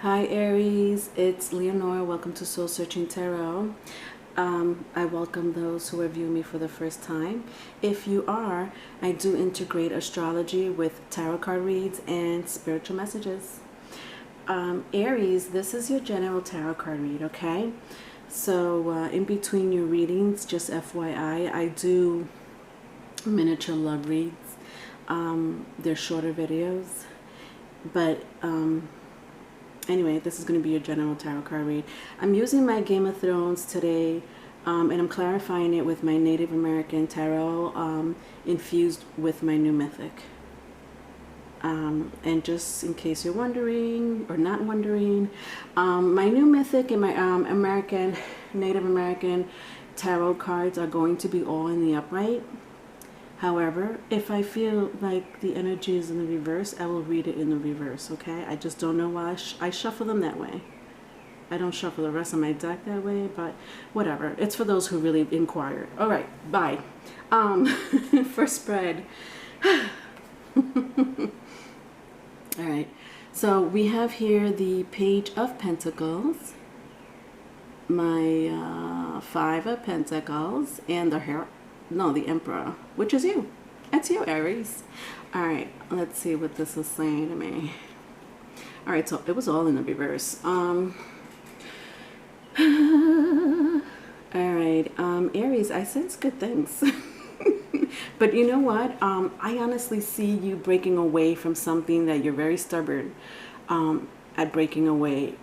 Hi Aries, it's Leonora. Welcome to Soul Searching Tarot. I welcome those who are viewing me for the first time. If you are, I do integrate astrology with tarot card reads and spiritual messages. Aries, this is your general tarot card read, okay? So in between your readings, just FYI, I do miniature love reads. They're shorter videos, but anyway, this is going to be your general tarot card read. I'm using my Game of Thrones today, and I'm clarifying it with my Native American tarot, infused with my new mythic. And just in case you're wondering or not wondering, my new mythic and my Native American tarot cards are going to be all in the upright. However, if I feel like the energy is in the reverse, I will read it in the reverse, okay? I just don't know why I shuffle them that way. I don't shuffle the rest of my deck that way, but whatever. It's for those who really inquire. All right, bye. First spread. All right, so we have here the Page of Pentacles, my Five of Pentacles, and the Emperor, which is you. That's you, Aries. All right, let's see what this is saying to me. All right, so it was all in the reverse. All right, Aries, I sense good things. But you know what? I honestly see you breaking away from something that you're very stubborn at breaking away.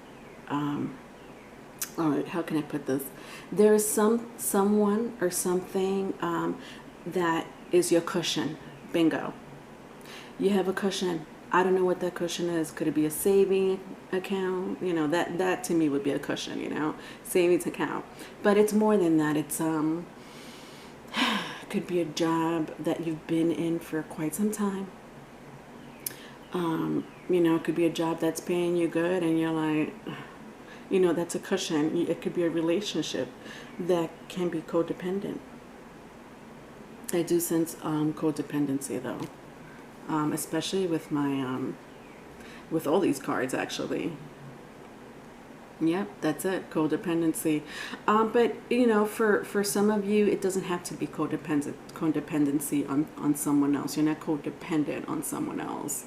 All right, how can I put this? There is someone or something that is your cushion. Bingo. You have a cushion. I don't know what that cushion is. Could it be a saving account? You know, that to me would be a cushion, you know, savings account. But it's more than that. It's could be a job that you've been in for quite some time. You know, it could be a job that's paying you good and you're like, you know, that's a cushion. It could be a relationship that can be codependent. I do sense codependency though, especially with my with all these cards actually. Yep, that's it, codependency. But you know, for some of you, it doesn't have to be codependency on someone else. You're not codependent on someone else.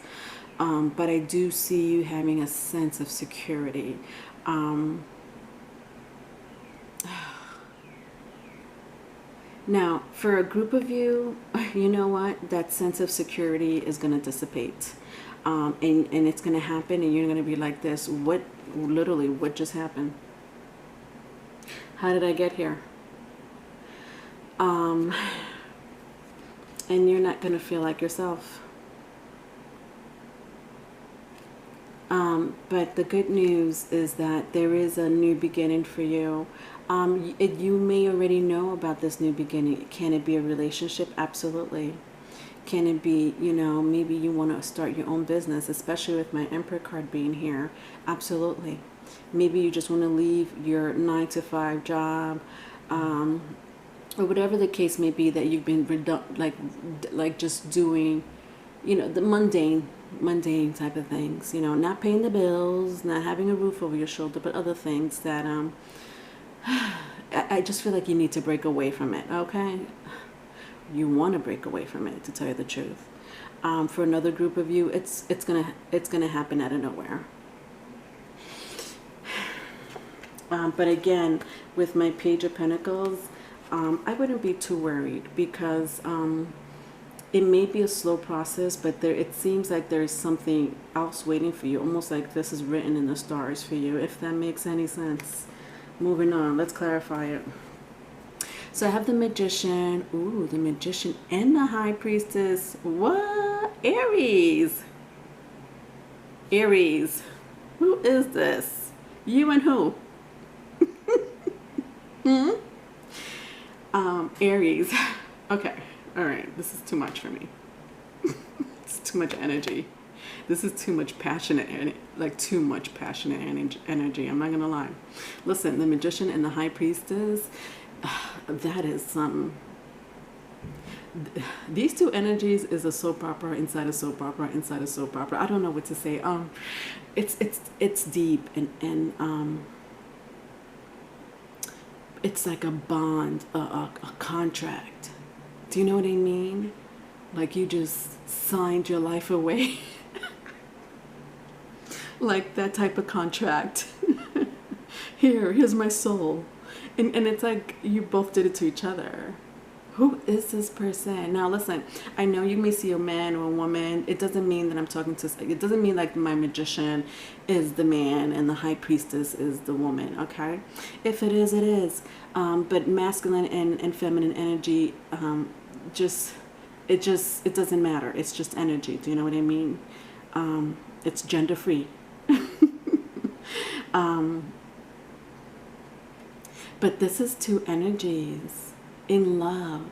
But I do see you having a sense of security. Now, for a group of you, you know what? That sense of security is going to dissipate. And it's going to happen and you're going to be like this. Literally, what just happened? How did I get here? And you're not going to feel like yourself. But the good news is that there is a new beginning for you. You may already know about this new beginning. Can it be a relationship? Absolutely. Can it be, you know, maybe you want to start your own business, especially with my Emperor card being here? Absolutely. Maybe you just want to leave your 9-to-5 job, or whatever the case may be that you've been like just doing, you know, the mundane type of things, you know, not paying the bills, not having a roof over your shoulder, but other things that I just feel like you need to break away from it. Okay, you want to break away from it, to tell you the truth. For another group of you, it's gonna happen out of nowhere. But again, with my Page of Pentacles, I wouldn't be too worried because it may be a slow process, but it seems like there's something else waiting for you, almost like this is written in the stars for you, if that makes any sense. Moving on, let's clarify it. So I have the Magician, ooh, the Magician and the High Priestess. What? Aries. Aries. Who is this? You and who? Aries. Okay. All right. This is too much for me. It's too much energy. This is too much passionate, too much passionate energy. I'm not gonna lie. Listen, the Magician and the High Priestess, that is something. these two energies is a soap opera inside a soap opera inside a soap opera. I don't know what to say. It's deep, and it's like a bond, a contract. Do you know what I mean? Like you just signed your life away. Like that type of contract. Here's my soul. And it's like you both did it to each other. Who is this person? Now listen, I know you may see a man or a woman. It doesn't mean that I'm talking to, it doesn't mean like my magician is the man and the high priestess is the woman, okay? If it is, it is. But masculine and feminine energy, it doesn't matter. It's just energy. Do you know what I mean? It's gender free. But this is two energies in love.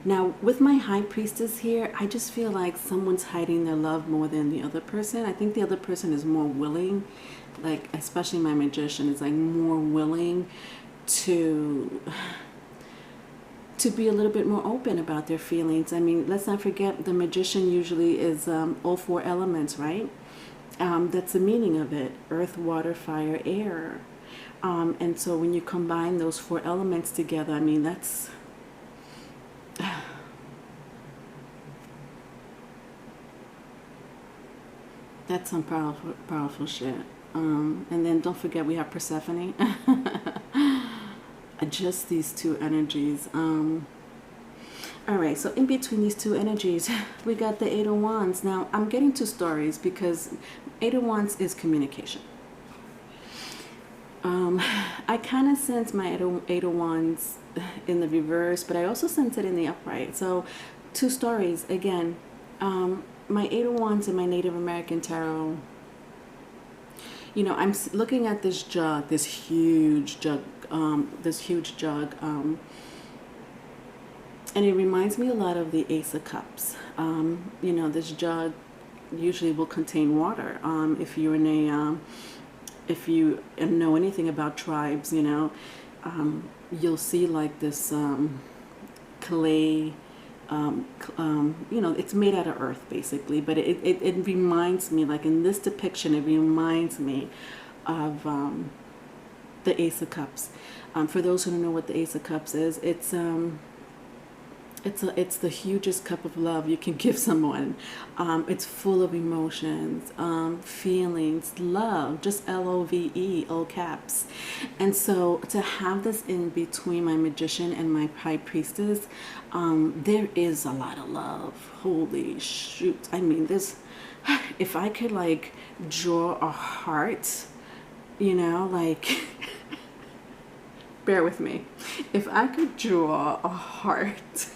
Now, with my high priestess here, I just feel like someone's hiding their love more than the other person. I think the other person is more willing, like especially my magician is like more willing to be a little bit more open about their feelings. I mean, let's not forget the magician usually is all four elements, right? That's the meaning of it: earth, water, fire, air. And so when you combine those four elements together, I mean, that's some powerful shit. And then don't forget we have Persephone. Just these two energies. All right, so in between these two energies, we got the Eight of Wands. Now, I'm getting two stories because Eight of Wands is communication. I kind of sense my Eight of Wands in the reverse, but I also sense it in the upright. So, two stories. Again, my Eight of Wands in my Native American tarot. You know, I'm looking at this jug, this huge jug, and it reminds me a lot of the Ace of Cups. You know, this jug usually will contain water. If you're in a if you know anything about tribes, you know, you'll see like this clay, you know, it's made out of earth basically, but it reminds me, like in this depiction, it reminds me of the Ace of Cups. For those who don't know what the Ace of Cups is, it's the hugest cup of love you can give someone. It's full of emotions, feelings, love, just L-O-V-E, all caps. And so to have this in between my magician and my high priestess, there is a lot of love. Holy shoot. I mean, if I could like draw a heart, you know, like, bear with me. If I could draw a heart,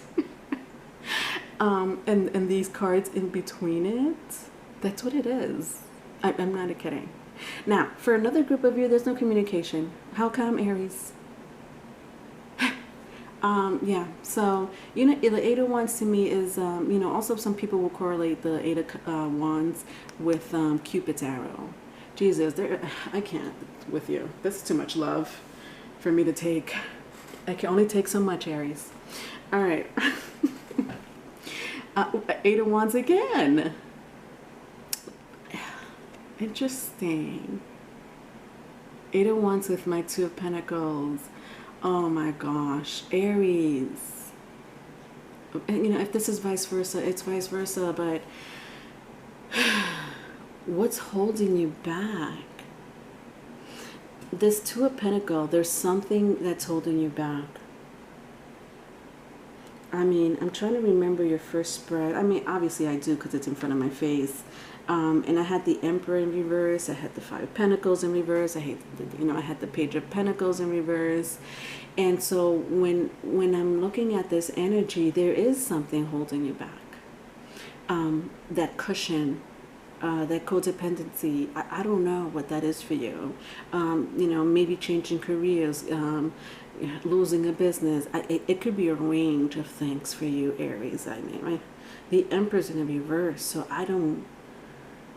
and these cards in between it, that's what it is. I'm not kidding. Now, for another group of you, there's no communication. How come, Aries? Yeah, so, you know, the Eight of Wands to me is, you know, also some people will correlate the Eight of Wands with Cupid's arrow. Jesus, I can't with you. That's too much love for me to take. I can only take so much, Aries. All right. Eight of Wands again. Interesting. Eight of Wands with my Two of Pentacles. Oh my gosh. Aries. And, you know, if this is vice versa, it's vice versa, but what's holding you back? This Two of Pentacles, there's something that's holding you back. I mean, I'm trying to remember your first spread. I mean, obviously I do because it's in front of my face. And I had the Emperor in reverse. I had the Five of Pentacles in reverse. I had the Page of Pentacles in reverse. And so when I'm looking at this energy, there is something holding you back. That cushion, that codependency. I don't know what that is for you. You know, maybe changing careers, losing a business. It could be a range of things for you, Aries. I mean, the Emperor's in the reverse, so I'm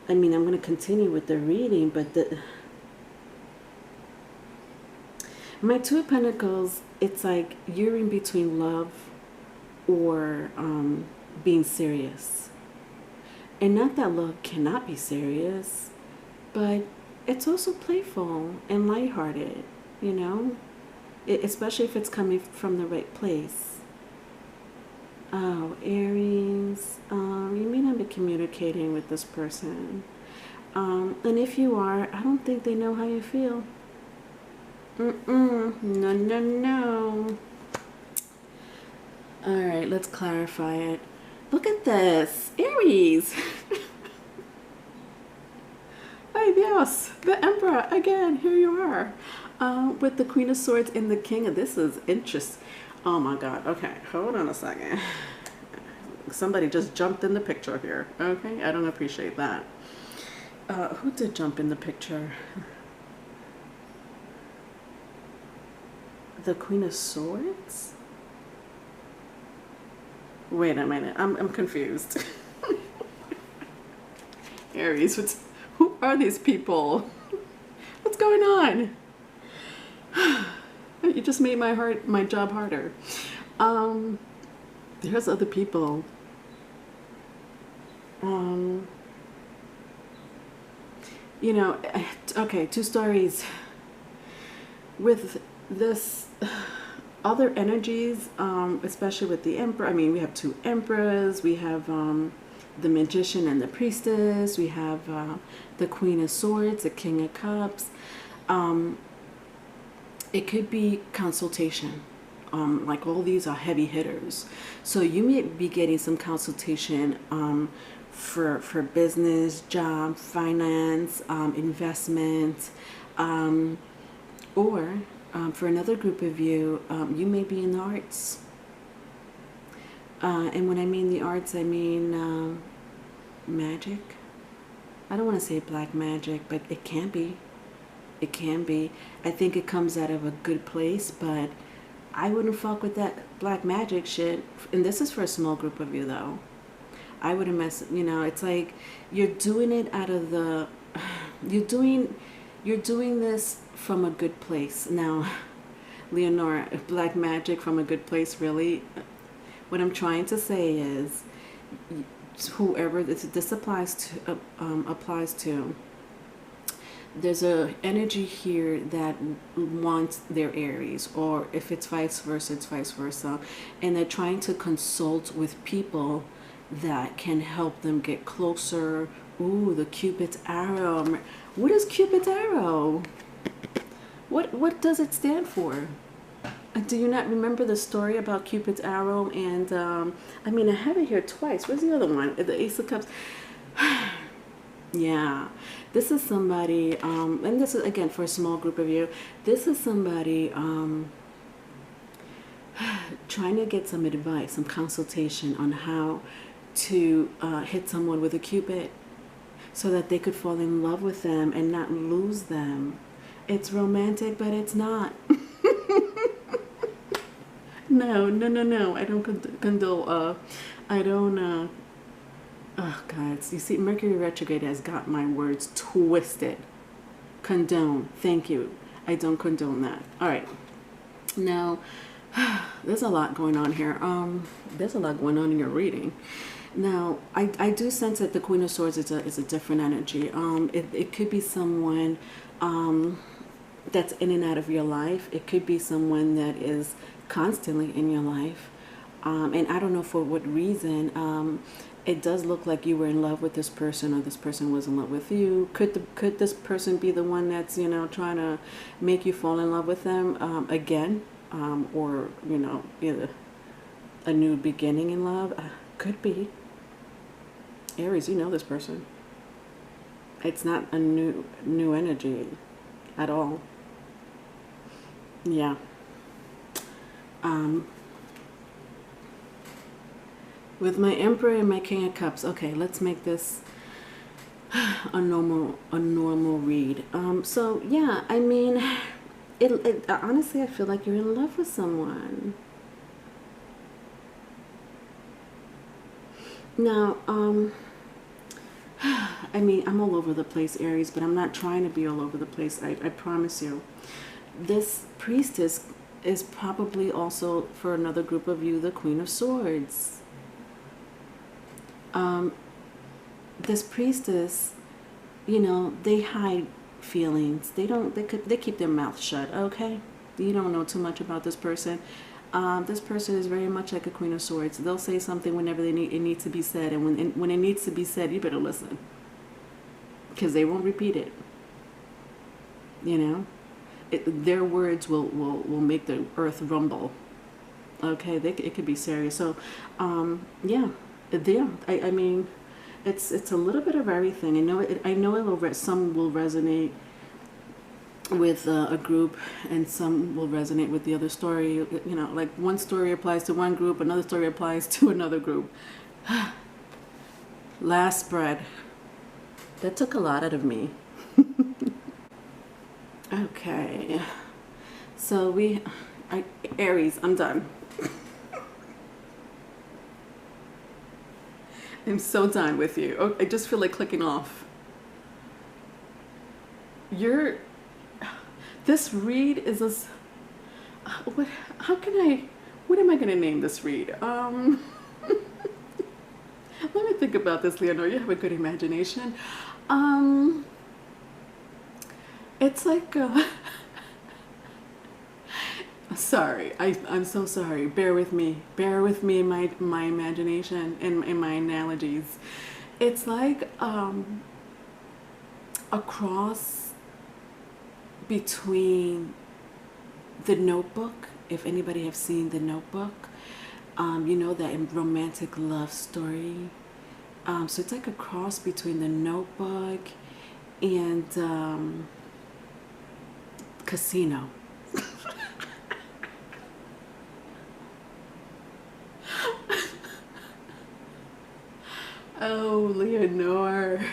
going to continue with the reading, but my Two of Pentacles, it's like you're in between love or being serious. And not that love cannot be serious, but it's also playful and lighthearted, you know, especially if it's coming from the right place. Oh, Aries, you may not be communicating with this person. And if you are, I don't think they know how you feel. No, no, no. All right, let's clarify it. Look at this, Aries. Ay Dios, the Emperor again. Here you are, with the Queen of Swords and the King. This is interesting. Oh my God. Okay, hold on a second. Somebody just jumped in the picture here. Okay, I don't appreciate that. Who did jump in the picture? The Queen of Swords? Wait a minute, I'm confused. Aries, who are these people? What's going on? You just made my job harder. There's other people. You know, okay, two stories. With this other energies, especially with the Emperor, I mean, we have two Emperors, we have the Magician and the Priestess, we have the Queen of Swords, the King of Cups. It could be consultation. Like all these are heavy hitters. So you may be getting some consultation for business, job, finance, investment, or for another group of you, you may be in the arts. And when I mean the arts, I mean magic. I don't want to say black magic, but it can be. It can be. I think it comes out of a good place, but I wouldn't fuck with that black magic shit. And this is for a small group of you, though. I wouldn't mess, you know, it's like you're doing it out of the, you're doing this from a good place. Now, Leonora, black magic from a good place, really? What I'm trying to say is, whoever this applies to, there's a energy here that wants their Aries, or if it's vice versa, it's vice versa, and they're trying to consult with people that can help them get closer. Ooh, the Cupid's arrow. What is Cupid's arrow? What does it stand for? Do you not remember the story about Cupid's arrow? And I mean, I have it here twice. Where's the other one? The Ace of Cups. Yeah, this is somebody, and this is again for a small group of you. This is somebody trying to get some advice, some consultation on how to hit someone with a Cupid so that they could fall in love with them and not lose them. It's romantic, but it's not. No, no, no, no. I don't condole. I don't. Oh, God. You see, Mercury retrograde has got my words twisted. Condone. Thank you. I don't condone that. All right. Now, there's a lot going on here. There's a lot going on in your reading. Now, I do sense that the Queen of Swords is a different energy. It could be someone that's in and out of your life. It could be someone that is constantly in your life. And I don't know for what reason. It does look like you were in love with this person, or this person was in love with you. Could this person be the one that's, you know, trying to make you fall in love with them again, or, you know, either a new beginning in love? Could be. Aries, you know this person. It's not a new energy at all. Yeah. With my Emperor and my King of Cups. Okay, let's make this a normal read. So yeah, I mean, it honestly, I feel like you're in love with someone. Now, I mean, I'm all over the place, Aries, but I'm not trying to be all over the place. I promise you. This Priestess is probably also, for another group of you, the Queen of Swords. This priestess, you know, they hide feelings. They keep their mouth shut, okay? You don't know too much about this person. This person is very much like a Queen of Swords. They'll say something whenever it needs to be said, and when it needs to be said, you better listen, because they won't repeat it. You know, their words will make the earth rumble. Okay, it could be serious. So, yeah, I mean, it's a little bit of everything. I know it will. Some will resonate with a group, and some will resonate with the other story. You know, like one story applies to one group, another story applies to another group. Last spread. That took a lot out of me. Okay, so Aries, I'm done. I'm so done with you. Oh, I just feel like clicking off. This read is what am I gonna name this read? Let me think about this, Leonor. You have a good imagination. It's like sorry, I'm so sorry. Bear with me in my imagination and in my analogies. It's like a cross between The Notebook, if anybody have seen The Notebook. You know, that romantic love story. So it's like a cross between The Notebook and Casino. Oh, Leonor,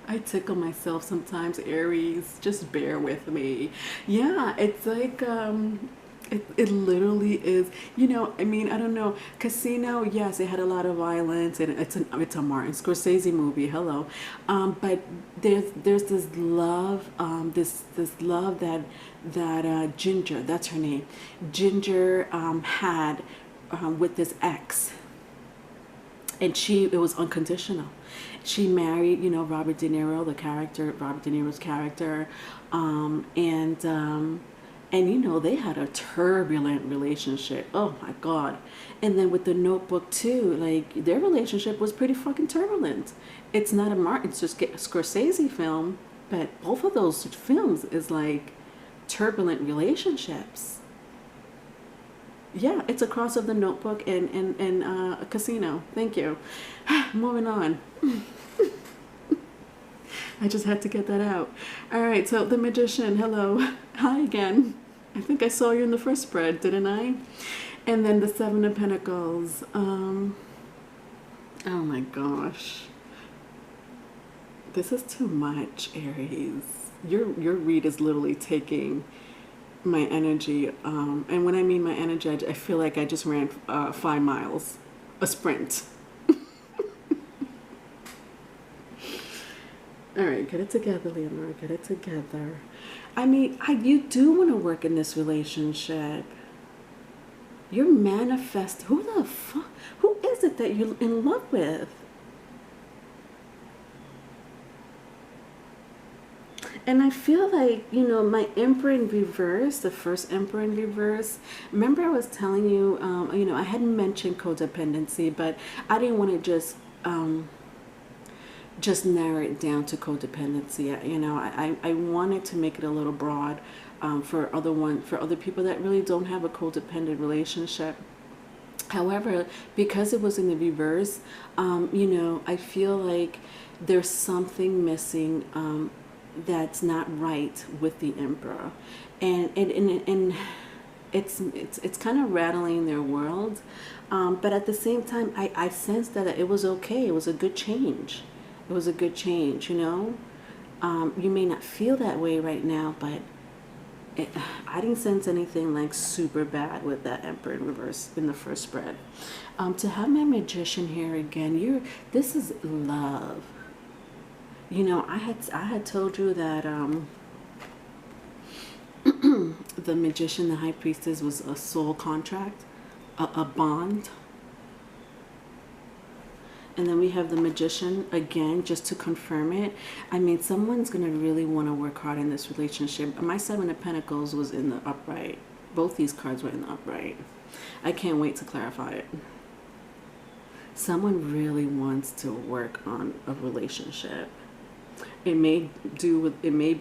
I tickle myself sometimes, Aries. Just bear with me. Yeah, it's like it literally is. You know, I mean, I don't know. Casino, yes, it had a lot of violence, and it's a Martin Scorsese movie. Hello, but there's this love, this love that Ginger, that's her name, Ginger had with this ex. And it was unconditional. She married, you know, Robert De Niro's character, and you know, they had a turbulent relationship. Oh my God! And then with The Notebook too, like their relationship was pretty fucking turbulent. It's not a Martin Scorsese film, but both of those films is like turbulent relationships. Yeah, it's a cross of The Notebook and a Casino. Thank you. Moving on. I just had to get that out. All right, so the Magician, hello. Hi again. I think I saw you in the first spread, didn't I? And then the Seven of Pentacles. Oh my gosh. This is too much, Aries. Your read is literally taking my energy, and when I mean my energy, I feel like I just ran 5 miles, a sprint. All right, get it together, Leonora. Get it together. I mean, you do want to work in this relationship. You're manifest. Who the fuck? Who is it that you're in love with? And I feel like, you know, my Emperor in reverse, the first Emperor in reverse, remember I was telling you, you know, I hadn't mentioned codependency, but I didn't want to just narrow it down to codependency. You know, I wanted to make it a little broad for other people that really don't have a codependent relationship. However, because it was in the reverse, you know, I feel like there's something missing that's not right with the Emperor, and it's kind of rattling their world, but at the same time, I sensed that it was okay. It was a good change. It was a good change, you know. You may not feel that way right now, but I didn't sense anything like super bad with that Emperor in reverse in the first spread. To have my Magician here again, this is love. You know, I had told you that The Magician, the High Priestess was a soul contract, a bond. And then we have the Magician again, just to confirm it. I mean, someone's going to really want to work hard in this relationship. My Seven of Pentacles was in the upright. Both these cards were in the upright. I can't wait to clarify it. Someone really wants to work on a relationship. It may do with, it may,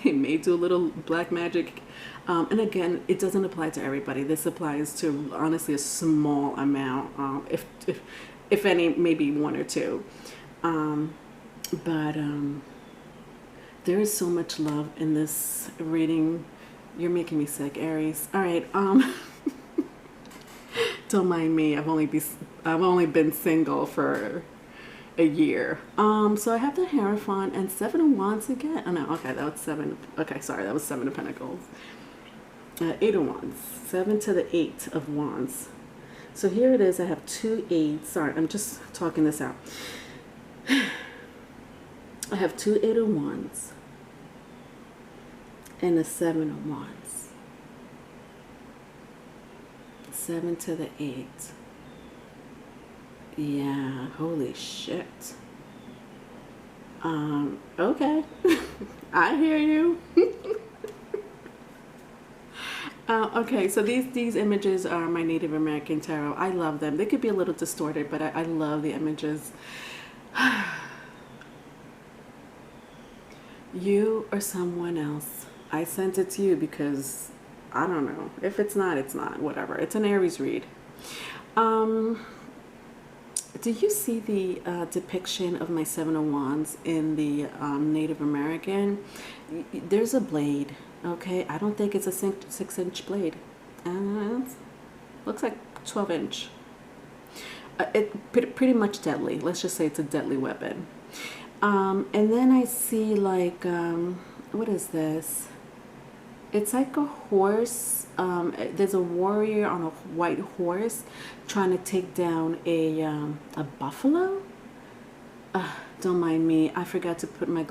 they may do a little black magic. And again, it doesn't apply to everybody. This applies to, honestly, a small amount. If any, maybe one or two. But there is so much love in this reading. You're making me sick, Aries. All right. Don't mind me. I've only been single for a year. So I have the Hierophant and Seven of Wands again. Oh no, okay, that was seven. Okay, sorry, that was Seven of Pentacles. Eight of Wands. 7 to the 8 of Wands. So here it is. I have 2 8s. Sorry, I'm just talking this out. I have 2 8 of Wands and a 7 of Wands. 7 to the 8. Yeah, holy shit. Okay. I hear you. Okay, so these images are my Native American tarot. I love them. They could be a little distorted, but I love the images. You or someone else. I sent it to you because I don't know. If it's not, it's not. Whatever. It's an Aries read. Do you see the depiction of my Seven of Wands in the Native American? There's a blade. Okay, I don't think it's a 6-inch blade. Looks like 12-inch. It pretty much deadly. Let's just say it's a deadly weapon. And then I see like, what is this? It's like a horse. There's a warrior on a white horse trying to take down a buffalo. Don't mind me. I forgot to put my,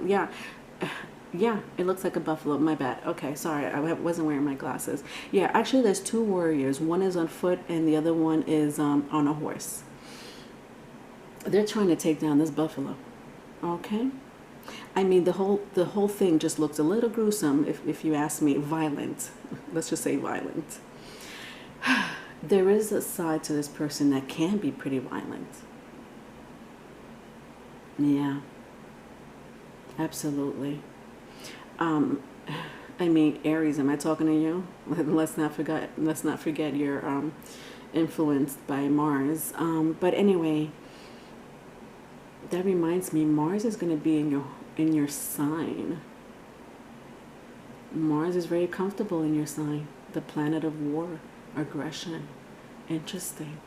yeah, it looks like a buffalo. My bad. Okay, sorry. I wasn't wearing my glasses. Yeah, actually there's 2 warriors. One is on foot and the other one is on a horse. They're trying to take down this buffalo. Okay? I mean, the whole thing just looks a little gruesome, if you ask me. Violent. Let's just say violent. There is a side to this person that can be pretty violent. Yeah. Absolutely. I mean, Aries, am I talking to you? Let's not forget you're influenced by Mars. But anyway, that reminds me, Mars is going to be in your sign. Mars is very comfortable in your sign. The planet of war, aggression. Interesting.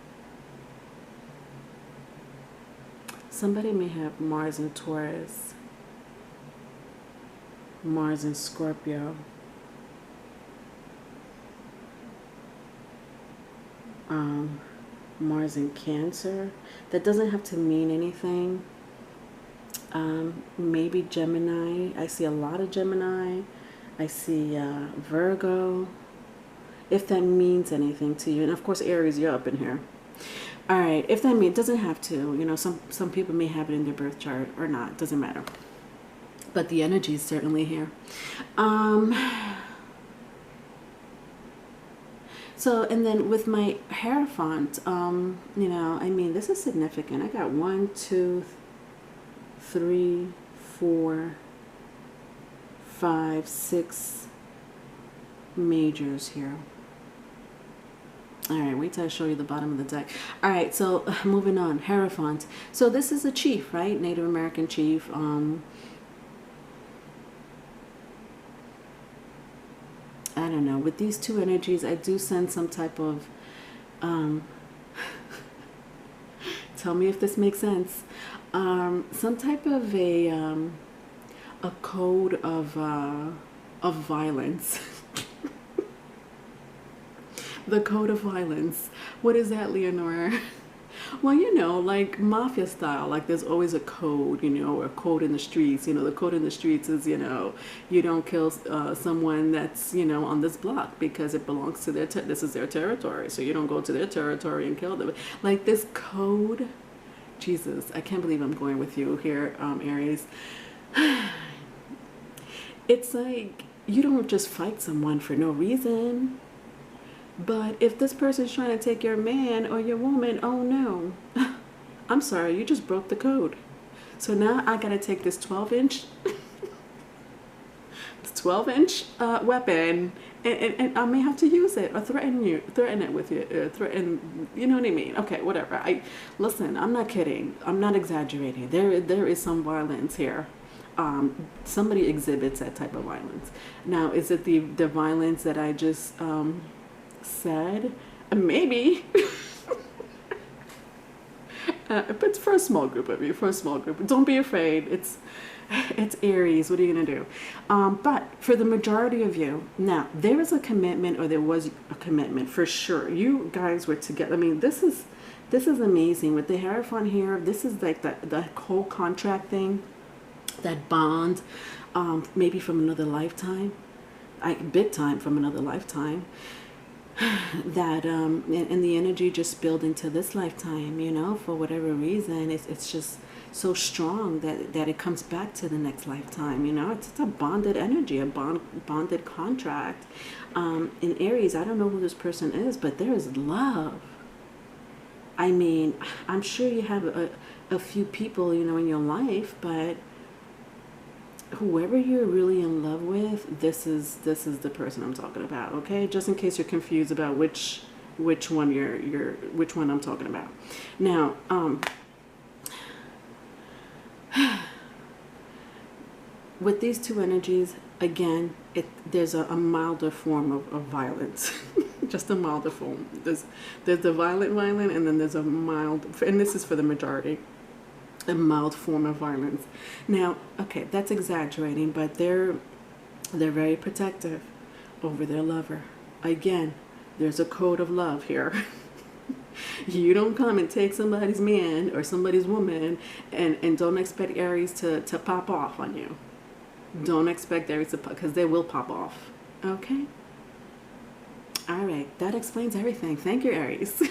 Somebody may have Mars in Taurus, Mars in Scorpio, Mars in Cancer. That doesn't have to mean anything. Maybe Gemini. I see a lot of Gemini. I see Virgo. If that means anything to you. And of course, Aries, you're up in here. All right. If that means, it doesn't have to. You know, some people may have it in their birth chart or not. It doesn't matter. But the energy is certainly here. So, and then with my Hierophant, you know, I mean, this is significant. I got 1, 2, 3, 4, 5, 6 majors here. All right, wait till I show you the bottom of the deck. All right, so moving on, Hierophant. So this is a chief, right? Native American chief. I don't know. With these 2 energies, I do sense some type of, tell me if this makes sense, some type of a code of violence. The code of violence. What is that, Leonora? Well, you know, like mafia style, like there's always a code, you know, or a code in the streets. You know, the code in the streets is, you know, you don't kill someone that's, you know, on this block because it belongs to their, this is their territory. So you don't go to their territory and kill them. Like this code, Jesus, I can't believe I'm going with you here, Aries. It's like you don't just fight someone for no reason. But if this person's trying to take your man or your woman, oh no. I'm sorry, you just broke the code. So now I gotta take this 12-inch, this 12-inch weapon, and I may have to use it or threaten it with you, threaten, you know what I mean? Okay, whatever. Listen, I'm not kidding. I'm not exaggerating. There is some violence here. Somebody exhibits that type of violence. Now, is it the violence that I just said? Maybe. But it's for a small group of you, for a small group. Don't be afraid. It's Aries. What are you going to do? But for the majority of you, now, there is a commitment, or there was a commitment for sure. You guys were together. I mean, this is amazing. With the Hierophant here, this is like the whole contract thing, that bond, maybe from another lifetime, big time from another lifetime. That and the energy just spilled into this lifetime, you know, for whatever reason. It's just so strong that it comes back to the next lifetime, you know. It's a bonded energy, a bonded contract. In Aries, I don't know who this person is, but there is love. I mean, I'm sure you have a few people, you know, in your life, but whoever you're really in love with, this is the person I'm talking about. Okay, just in case you're confused about which one which one I'm talking about. Now, with these two energies, again, there's a milder form of violence. Just a milder form. There's the violent, and then there's a mild, and this is for the majority, a mild form of violence. Now, okay, that's exaggerating, but they're very protective over their lover. Again, there's a code of love here. You don't come and take somebody's man or somebody's woman and don't expect Aries to pop off on you. Don't expect Aries to, because they will pop off. Okay? All right, that explains everything. Thank you, Aries.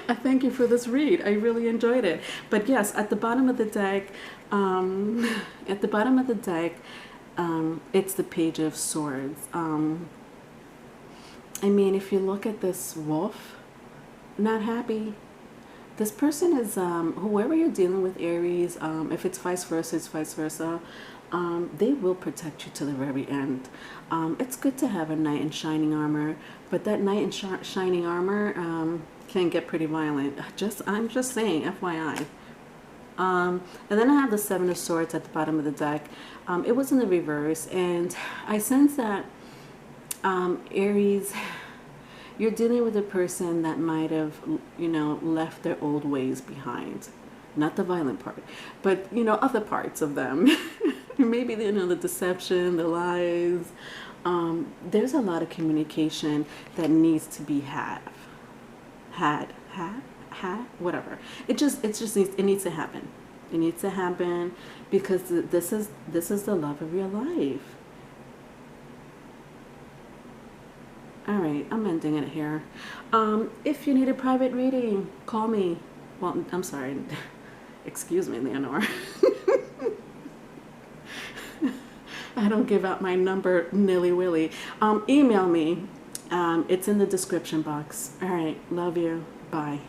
I thank you for this read. I really enjoyed it. But yes, at the bottom of the deck, it's the Page of Swords. I mean, if you look at this wolf, not happy. This person is, whoever you're dealing with, Aries, if it's vice versa, it's vice versa. They will protect you to the very end. It's good to have a knight in shining armor, but that knight in shining armor can get pretty violent. I'm just saying, FYI. And then I have the Seven of Swords at the bottom of the deck. It was in the reverse, and I sense that Aries, you're dealing with a person that might have, you know, left their old ways behind. Not the violent part, but, you know, other parts of them. Maybe, you know, the deception, the lies. There's a lot of communication that needs to be had, whatever. It needs to happen. It needs to happen because this is the love of your life. All right, I'm ending it here. If you need a private reading, call me. Well, I'm sorry. Excuse me, Leonore. I don't give out my number nilly-willy. Email me. It's in the description box. All right, love you. Bye.